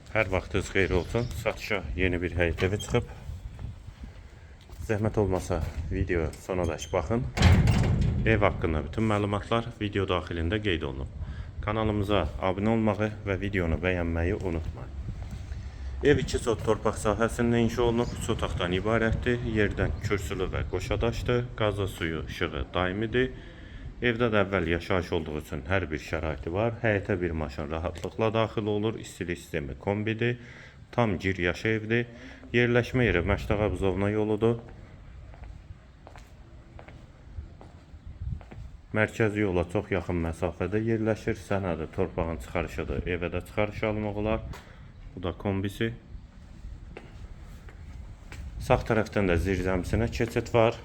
Hər vaxtınız xeyir olsun. Satışa yeni bir həyət evi çıxıb. Zəhmət olmasa video sonadək baxın. Ev haqqında bütün məlumatlar video daxilində qeyd olunub. Kanalımıza abunə olmağı və videonu bəyənməyi unutmayın. Ev 2 sot torpaq sahəsində inşa olunub. Su otaqdan ibarətdir. Yerdən kürsülü və qoşadaşdır. Qazı, suyu, işığı daimidir. Evdə də əvvəl yaşayış olduğu üçün hər bir şəraiti var. Həyətə bir maşın rahatlıqla daxil olur. İstilik sistemi kombidir. Tam gir yaşı evdir. Yerləşmə yeri Məştağa Buzovna yoludur. Mərkəzi yola çox yaxın məsafədə yerləşir. Sənədi torpağın çıxarışıdır. Evə də çıxarış almaq olar. Bu da kombisi. Sağ tərəfdən də zirzəmisinə keçid var.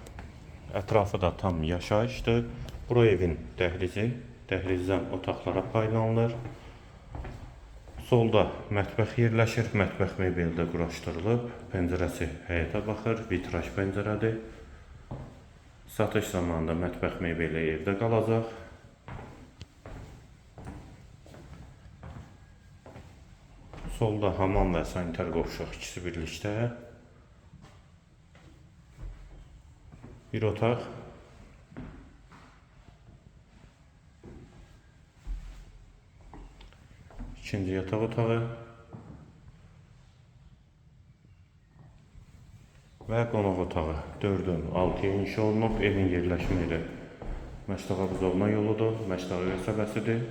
Ətrafı da tam yaşayışdır. Bura evin dəhlizi, dəhlizdən otaqlara paylanılır. Solda mətbəx yerləşir, mətbəx mebeli də quraşdırılıb. Pəncərəsi həyətə baxır, vitraj pəncərədir. Satış zamanında mətbəx mebeli evdə qalacaq. Solda hamam və sanitar qovşaq ikisi birlikdə. Bir otaq. İkinci yataq otağı və qonaq otağı 4-ün 6-ya inşa olunub. Evin yerləşmə yeri Məştağa Buzovna yoludur, Məştağa qəsəbəsidir.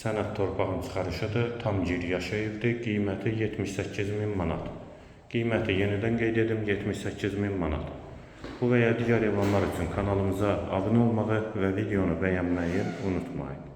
Sənəd torpağın çıxarışıdır, tam gir yaşı evdir. Qiyməti 78.000 manat. Qiyməti yenidən qeyd edim, 78.000 manat. Bu və ya digər ev almaq üçün kanalımıza abunə olmağı və videonu bəyənməyi unutmayın.